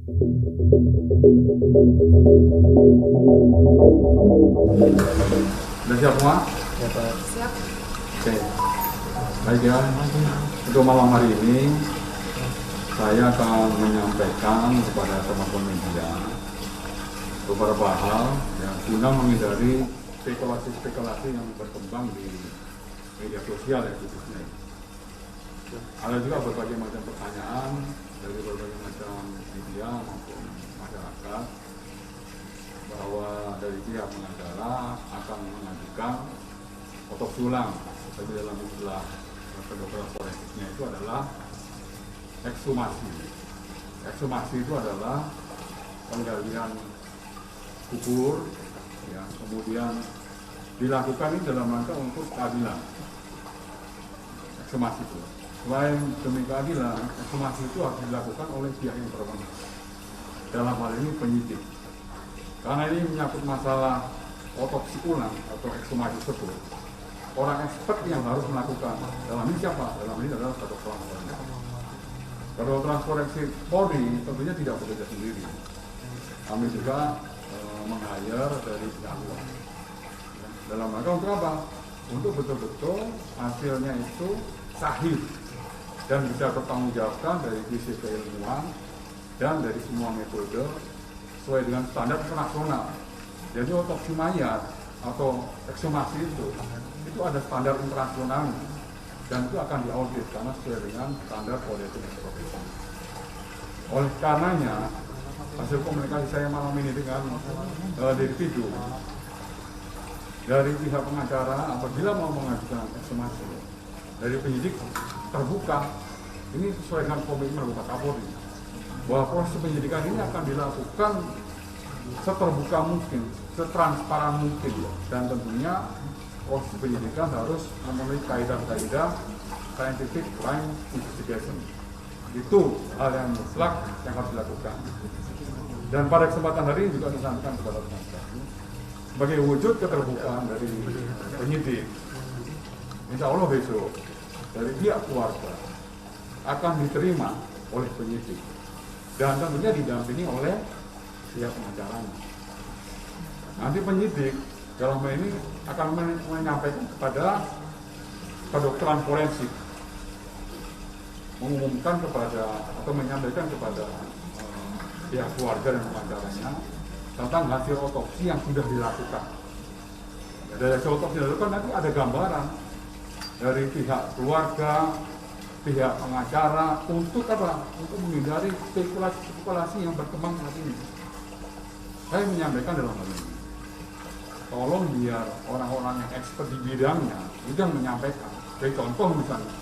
Sudah siap semua? Ya Pak. Siap. Oke. Baik ya. Untuk malam hari ini saya akan menyampaikan kepada teman-teman media beberapa hal yang guna menghindari spekulasi-spekulasi yang berkembang di media sosial ya khususnya. Ada juga berbagai macam pertanyaan dari berbagai macam media maupun masyarakat bahwa dari pihak pengacara akan mengajukan otopsi ulang. Tapi dalam istilah kedokteran forensiknya itu adalah ekshumasi. Ekshumasi itu adalah penggalian kubur, ya, kemudian dilakukan ini dalam rangka untuk keadilan. Ekshumasi itu. Selain demi keadilan, ekshumasi itu harus dilakukan oleh pihak yang berwenang. Dalam hal ini penyidik. Karena ini menyangkut masalah otopsi ulang atau ekshumasi tersebut, orang expert yang harus melakukan. Dalam ini siapa? Dalam ini adalah kedokteran forensik. Kedokteran forensik Polri tentunya tidak bekerja sendiri. Kami juga meng-hire dari pihak luar. Dalam rangka untuk apa? Untuk betul-betul hasilnya itu sahih dan bisa bertanggungjawabkan dari sisi keilmuan dan dari semua metode sesuai dengan standar internasional. Jadi otopsi mayat atau ekshumasi itu ada standar internasional dan itu akan diaudit karena sesuai dengan standar politik profesi. Oleh karenanya hasil komunikasi saya malam ini dengan Dirpidu dari pihak pengacara apabila mau mengajukan ekshumasi dari penyidik terbuka, ini sesuai dengan komitmen Bapak Kapolri bahwa proses penyidikan ini akan dilakukan seterbuka mungkin, setransparan mungkin, dan tentunya proses penyidikan harus memenuhi kaidah-kaidah scientific crime investigation. Itu hal yang mutlak yang harus dilakukan. Dan pada kesempatan hari ini juga disampaikan kepada teman-teman sebagai wujud keterbukaan dari penyidik. Insya Allah besok dari pihak keluarga akan diterima oleh penyidik dan tentunya didampingi oleh pihak pengacaranya. Nanti penyidik dalam hal ini akan menyampaikan kepada kedokteran forensik, mengumumkan kepada atau menyampaikan kepada pihak keluarga dan pengacaranya tentang hasil otopsi yang sudah dilakukan. Dari hasil otopsi dilakukan nanti ada gambaran dari pihak keluarga, pihak pengacara untuk apa? Untuk menghindari spekulasi yang berkembang saat ini. Saya menyampaikan dalam hal ini, tolong biar orang-orang yang expert di bidangnya itu yang menyampaikan. Kayak contoh misalnya,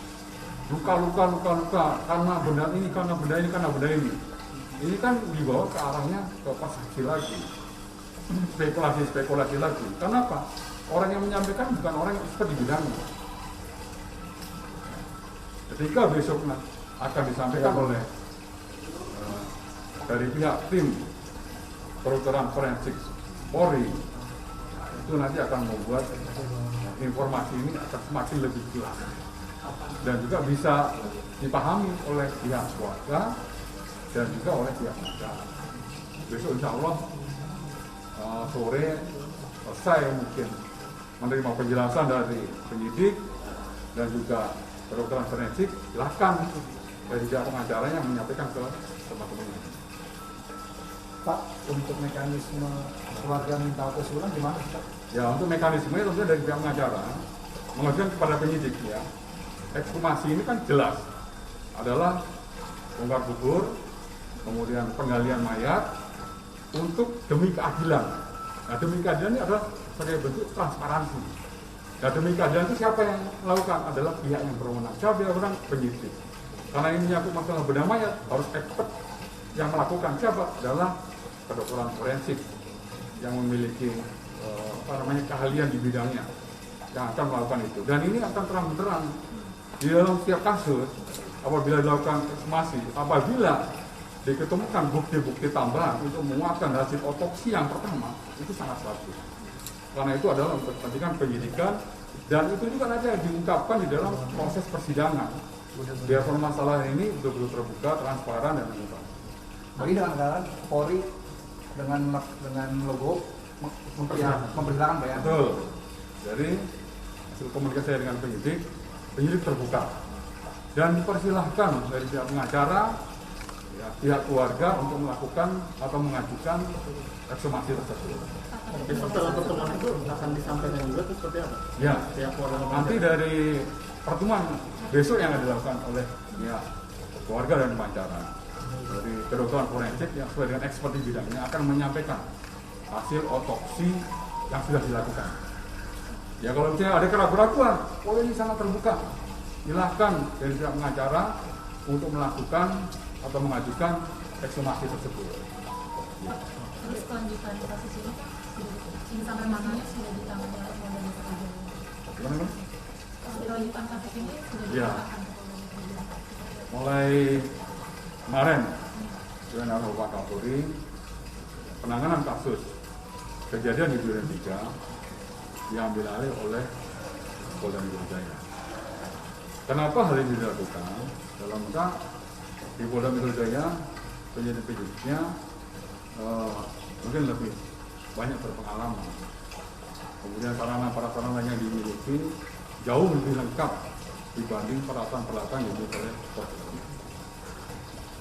luka karena benda ini, karena benda ini. Ini kan dibawa ke arahnya ke saksi lagi, spekulasi lagi. Kenapa? Orang yang menyampaikan bukan orang yang expert di bidangnya. Ketika besok akan disampaikan oleh dari pihak tim kedokteran forensik Polri, itu nanti akan membuat informasi ini akan semakin lebih jelas dan juga bisa dipahami oleh pihak keluarga dan juga oleh pihak masyarakat. Besok insya Allah sore saya mungkin menerima penjelasan dari penyidik dan juga kedokteran forensik. Silakan dari pihak pengacara yang menyampaikan ke teman-teman. Pak, untuk mekanisme keluarga minta otopsi ulang gimana Pak? Ya, untuk mekanismenya tentunya dari pihak pengacara mengajukan kepada penyidik ya. Ekshumasi ini kan jelas adalah bongkar kubur, kemudian penggalian mayat untuk demi keadilan. Nah, demi keadilan ini adalah sebagai bentuk transparansi. Nah, demi keadilan itu siapa yang melakukan? Adalah pihak yang berwenang. Siapa yang berwenang? Penyidik. Karena ini menyangkut masalah benda mayat, harus expert yang melakukan. Siapa? Adalah kedokteran forensik yang memiliki keahlian di bidangnya yang akan melakukan itu. Dan ini akan terang-terang di dalam setiap kasus apabila dilakukan ekshumasi, apabila diketemukan bukti-bukti tambahan untuk menguatkan hasil otopsi yang pertama, itu sangat bagus. Karena itu adalah untuk kepentingan penyidikan dan itu juga nanti diungkapkan di dalam proses persidangan. Biar permasalahan ini betul-betul terbuka, transparan dan terbuka. Bagi dengan anggaran Polri dengan logo mempersilahkan Pak ya. Betul. Jadi hasil komunikasi saya dengan penyidik terbuka dan dipersilahkan dari pihak pengacara, ya, pihak keluarga untuk melakukan atau mengajukan ekshumasi tersebut. Oke, setelah pertemuan itu akan disampaikan juga itu seperti apa? Ya, Pihak keluarga nanti dari pertemuan besok yang akan dilakukan oleh pihak keluarga dan pengacara dari kedokteran forensik yang sesuai dengan ekspertis bidangnya akan menyampaikan hasil otopsi yang sudah dilakukan. Ya kalau misalnya ada keraguan, ini sangat terbuka. Silahkan dari pihak pengacara untuk melakukan atau mengajukan ekshumasi tersebut. Ya. Terus kelanjutan kasus ini kan ini sampai makanya sudah ditangani oleh Polda Metro Jaya. Gimana? Kelanjutan kasus ini sudah Ya. ditangani oleh Polda Metro Jaya. Mulai kemarin dengan arahan Bapak Kapolri, penanganan kasus kejadian di Duren 3 diambil alih oleh Polda Metro Jaya. Kenapa hal ini dilakukan? Dalam rangka di Polda Metro Jaya penyidik-penyidiknya mungkin lebih banyak berpengalaman. Kemudian sarana yang dimiliki jauh lebih lengkap dibanding peralatan-peralatan yang dimiliki oleh Polri.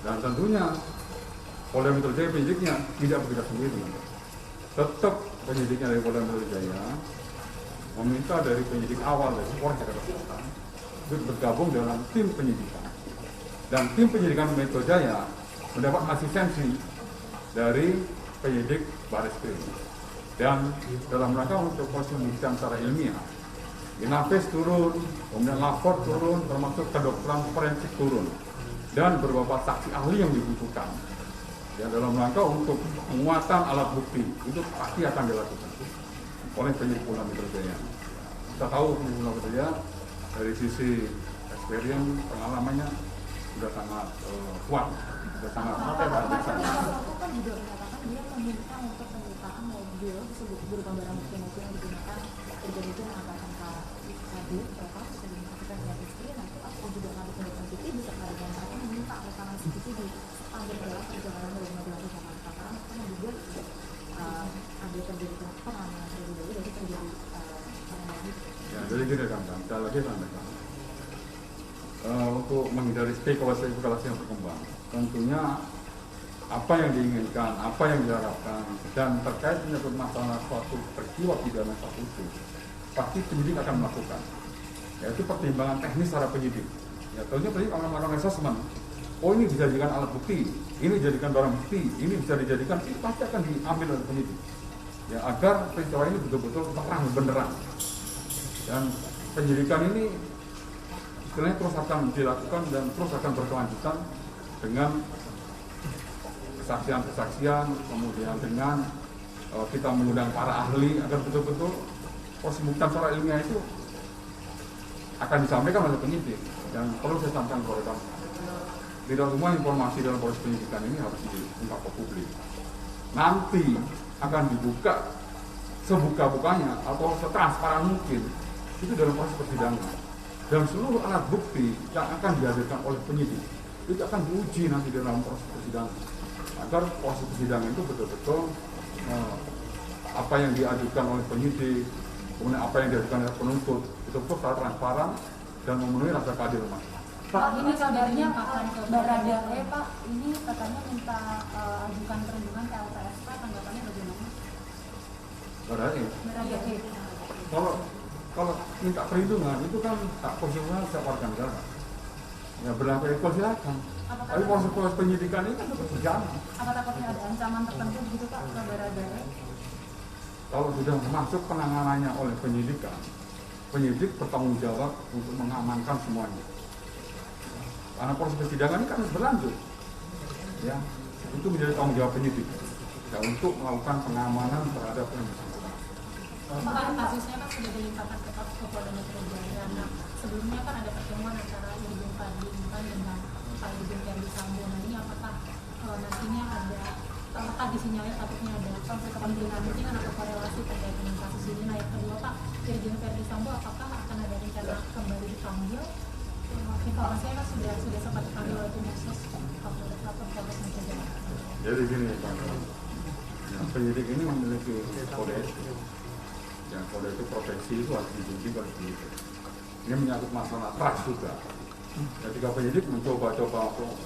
Dan tentunya Polda Metro Jaya penyidiknya tidak bergerak sendiri. Tetap penyidiknya dari Polda Metro Jaya meminta dari penyidik awal dari Polres Jakarta Selatan untuk bergabung dalam tim penyidikan. Dan tim penyidikan Metro Jaya mendapat asistensi dari penyidik Barreskrim. Dan dalam rangka untuk proses penyidikan secara ilmiah, Inafis turun, kemudian lapor turun, termasuk kedokteran forensik turun, dan beberapa saksi ahli yang dibutuhkan. Ya, dalam rangka untuk penguatan alat bukti itu pasti akan dilakukan oleh penyidik Polda Metro Jaya. Kita tahu penyidik Polda Metro Jaya dari sisi experience pengalamannya sudah sangat kuat, sudah sangat Pak Sarto kan juga menyatakan dia meminta untuk penyitaan mobil berupa barang bukti mobil yang digunakan terjadi itu mengatakan Pak Hadir, Bapak sudah dimaksudkan dengan istri, nanti aku juga ngambil penyitaan bukti bisa dengan mereka meminta rekaman CCTV sepanjang dalam perjalanan dari Magelang ke Jakarta karena kan juga ada terjadi penganiayaan terlebih dahulu dari terjadi ya, jadi gini kan, sekali lagi sampaikan untuk menghindari spekulasi yang berkembang, tentunya apa yang diinginkan, apa yang diharapkan, dan terkait menyangkut masalah suatu peristiwa pidana itu, pasti penyidik akan melakukan, yaitu pertimbangan teknis secara penyidik. Ya, tentunya penyidik akan melakukan assessment. Oh, ini dijadikan alat bukti, ini dijadikan barang bukti, ini bisa dijadikan, ini pasti akan diambil oleh penyidik. Ya, agar peristiwa ini betul-betul terang benderang. Dan penyidikan ini istilahnya terus akan dilakukan dan terus akan berkelanjutan dengan kesaksian-kesaksian, kemudian dengan kita mengundang para ahli agar betul-betul proses pembuktian secara ilmiah itu akan disampaikan oleh penyidik. Dan perlu saya sampaikan kepada kamu, tidak semua informasi dalam proses penyidikan ini harus diungkap ke publik. Nanti akan dibuka sebuka-bukanya atau setransparan mungkin itu dalam proses persidangan. Dan seluruh alat bukti yang akan dihadirkan oleh penyidik itu akan diuji nanti dalam proses persidangan agar proses persidangan itu betul-betul apa yang diajukan oleh penyidik, kemudian apa yang diajukan oleh penuntut itu betul secara transparan dan memenuhi rasa keadilan. Pak, ini kabarnya Baradae, Pak, ini katanya minta ajukan perlindungan ke LPSK, tanggapannya bagaimana? Baradae. Kalau minta perlindungan itu kan hak konstitusional setiap warga negara. Ya berlaku equal silakan. Tapi proses penyidikan ini kan tetap berjalan. Apa takutnya ada ancaman tertentu begitu Pak ke Baradae? Kalau sudah masuk penanganannya oleh penyidikan, penyidik bertanggung jawab untuk mengamankan semuanya. Karena proses persidangan ini kan harus berlanjut. Ya, itu menjadi tanggung jawab penyidik. Ya, untuk melakukan pengamanan terhadap yang bersangkutan. Pak, kasusnya kan sudah dilimpahkan ke Polda Metro Jaya. Nah, sebelumnya kan ada pertemuan antara Irjen Fadli dengan Pak Irjen Ferdi Sambo. Nah, ini apakah nantinya apakah disinyalir takutnya ada konflik kepentingan atau korelasi terkait dengan kasus ini? Nah, yang kedua Pak, Irjen Ferdi Sambo apakah akan ada rencana kembali dipanggil Informasinya kan sudah sempat dipanggil oleh tim khusus Kapolres Polres Metro Jakarta. Jadi gini Pak, ya, penyidik ini memiliki kode etik. Ya, kode etik profesi itu harus dijunjung oleh penyidik. Ini menyangkut masalah trust juga. Ketika penyidik mencoba-coba untuk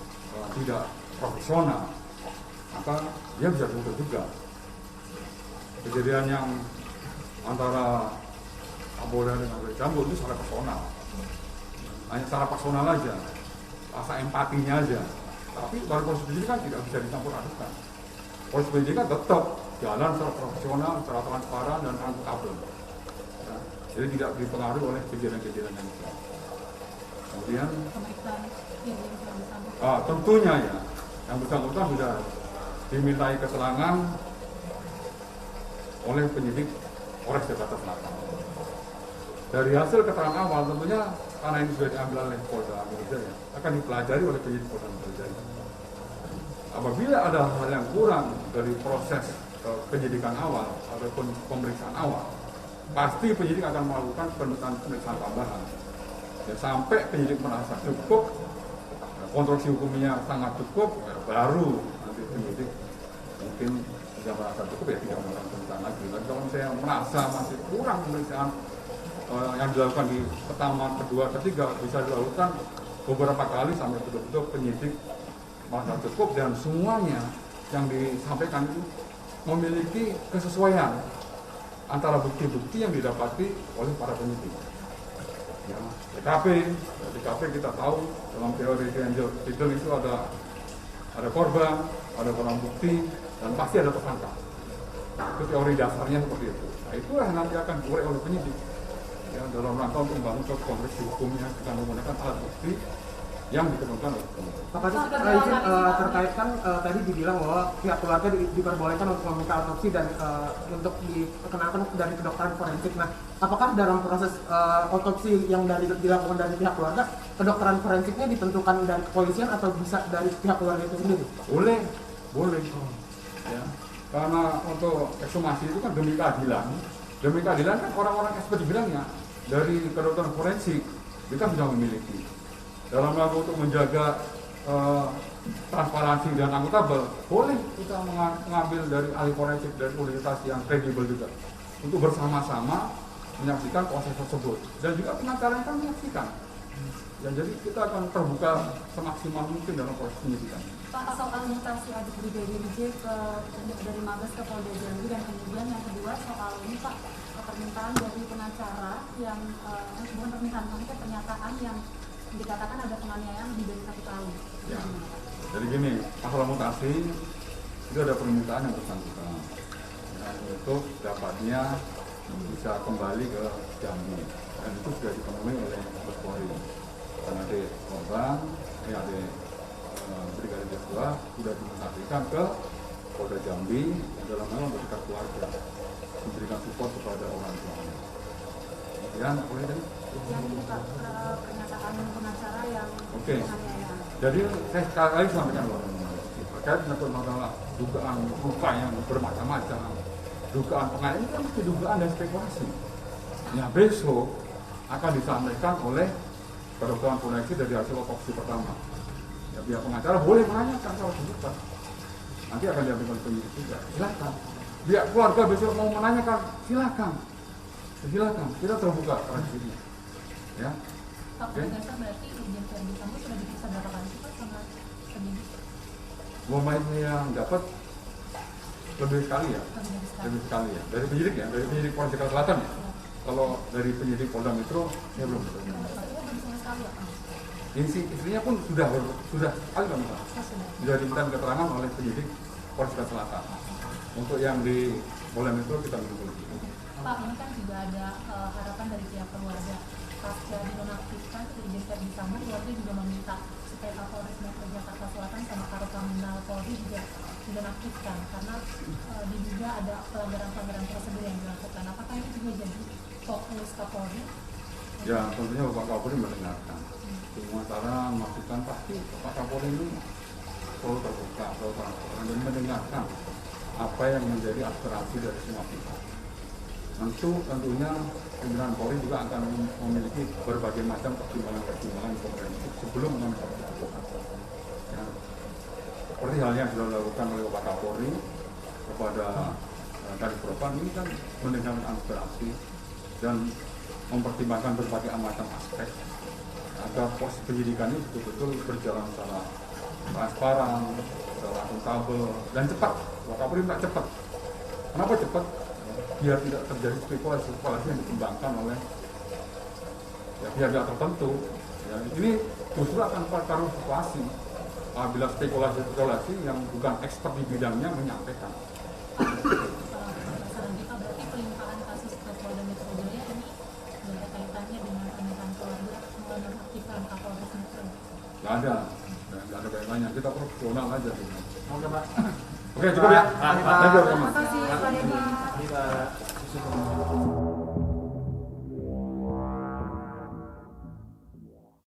tidak profesional, maka dia bisa tutup juga. Kejadian yang antara Kapolda dengan Jambu itu secara personal, hanya secara personal aja, rasa empatinya aja. Tapi baru proses penyidikan tidak bisa dicampur adukan. Proses penyidikan tetap jalan secara profesional, secara transparan dan akuntabel. Ya, jadi tidak dipengaruhi oleh kejadian-kejadian yang itu. Kemudian, Pemeriksaan yang disambut. tentunya ya, yang bersangkutan sudah dimintai keterangan oleh penyidik Polres Jakarta Selatan. Dari hasil keterangan awal tentunya karena ini sudah diambil oleh Polda Metro Jaya, akan dipelajari oleh penyidik Polda Metro Jaya. Apabila ada hal yang kurang dari proses penyidikan awal ataupun pemeriksaan awal, pasti penyidik akan melakukan pemeriksaan tambahan. Ya, sampai penyidik merasa cukup, konstruksi hukumnya sangat cukup, ya, baru nanti penyidik mungkin sudah merasa cukup ya tidak melakukan pemeriksaan lagi. Dan kalau misalnya merasa masih kurang pemeriksaan yang dilakukan di pertama, kedua, ketiga bisa dilakukan beberapa kali sampai betul-betul penyidik merasa cukup dan semuanya yang disampaikan itu memiliki kesesuaian antara bukti-bukti yang didapati oleh para penyidik. Ya, TKP kita tahu dalam teori Angel itu ada korban, ada barang bukti, dan pasti ada tersangka. Itu teori dasarnya seperti itu. Nah, itulah yang nanti akan diurai oleh penyidik. Ya, dalam rangka untuk membangun suatu konstruksi hukumnya kita menggunakan alat bukti yang ditemukan oleh penyidik. Pak Kadis, izin terkait kan tadi dibilang bahwa pihak keluarga diperbolehkan untuk meminta otopsi dan untuk dikenakan dari kedokteran forensik. Nah, apakah dalam proses otopsi yang dilakukan dari pihak keluarga, kedokteran forensiknya ditentukan dari kepolisian atau bisa dari pihak keluarga itu sendiri? Boleh. Ya. Karena untuk ekshumasi itu kan demi keadilan. Demi keadilan kan orang-orang expert bilangnya dari kedokteran forensik kita sudah memiliki. Dalam rangka untuk menjaga transparansi dan akuntabel, boleh kita mengambil dari ahli forensik dari universitas yang kredibel juga untuk bersama-sama menyaksikan proses tersebut dan juga pengacaranya kan menyaksikan. Ya, jadi kita akan terbuka semaksimal mungkin dalam proses penyidikan. Pak, soal mutasi adik Brigadir J dari Mabes ke Polda Jambi dan kemudian yang kedua soal ini Pak, permintaan dari pengacara yang bukan permintaan, maksudnya pernyataan yang dikatakan ada penganiayaan lebih dari 1 tahun. Ya. Jadi gini, masalah mutasi itu ada permintaan yang bersangkutan, ya, untuk dapatnya bisa kembali ke Jambi dan itu sudah dipenuhi oleh Mabes Polri. Dan ada korban, ada Brigadir Joshua sudah dimutasikan ke Polda Jambi dalam hal memberikan keluarga, memberikan support kepada orang tuanya. Kemudian boleh tadi? Yang dibuka pernyataan pengacara yang Oke. penganiayaan. Jadi saya sekali lagi sampaikan bahwa terkait dengan masalah dugaan luka yang bermacam-macam, dugaan penganiayaan ini kan mesti dugaan dan spekulasi. Ya besok akan disampaikan oleh kedokteran forensik dari hasil otopsi pertama. Ya, pihak pengacara boleh menanyakan kalau dibuka. Nanti akan diambil oleh penyidik juga. Silakan. Pihak keluarga besok mau menanyakan, silakan. Kita terbuka terhadap ini. Ya. Pak, berdasar berarti Irjen Verdi Sambo sudah diperiksa berapa kali sih Pak sama penyidik? Yang dapat lebih sekali ya. Lebih sekali ya. Dari penyidik Polres Jakarta Selatan ya. Kalau dari penyidik Polda Metro, saya belum tahu. Belum sama sekali ya Pak? Istrinya pun sudah sekali kan Pak. Sudah diminta keterangan oleh penyidik Polres Jakarta Selatan. Untuk yang di Polda Metro kita menunggu lagi. Pak, ini kan juga ada harapan dari pihak keluarga. Pasca dinonaktifkan Irjen Verdi Sambo, keluarga juga meminta supaya Kapolres Metro Jakarta Selatan sama Karopaminal Polri juga dinonaktifkan karena diduga ada pelanggaran prosedur yang dilakukan. Apakah ini juga jadi fokus Kapolri? Ya tentunya Bapak Kapolri mendengarkan. Semua cara memastikan pasti Bapak Kapolri ini selalu terbuka, selalu transparan dan mendengarkan apa yang menjadi aspirasi dari semua pihak. Tentunya pimpinan Polri juga akan memiliki berbagai macam pertimbangan komprehensif sebelum mengambil keputusan. Ya. Seperti halnya yang sudah dilakukan oleh Bapak Kapolri kepada Kadif Propam ini kan mendengarkan aspirasi dan mempertimbangkan berbagai macam aspek agar proses penyidikan ini betul-betul berjalan secara transparan, secara akuntabel dan cepat. Bapak Kapolri minta cepat. Kenapa cepat? Biar tidak terjadi spekulasi yang dikembangkan oleh pihak-pihak tertentu. Ya, ini justru akan pertaruh situasi apabila spekulasi yang bukan expert di bidangnya menyampaikan. Berarti pelimpahan kasus ke Polda Metro Jaya ini ada kaitannya dengan pernyataan keluarga menonaktifkan Kapolres Metro? Nggak ada kaitannya. Kita profesional aja. Oke, Pak. Oke, cukup ya. Pak. Terima kasih. Terima kasih Pak Deddy. Kita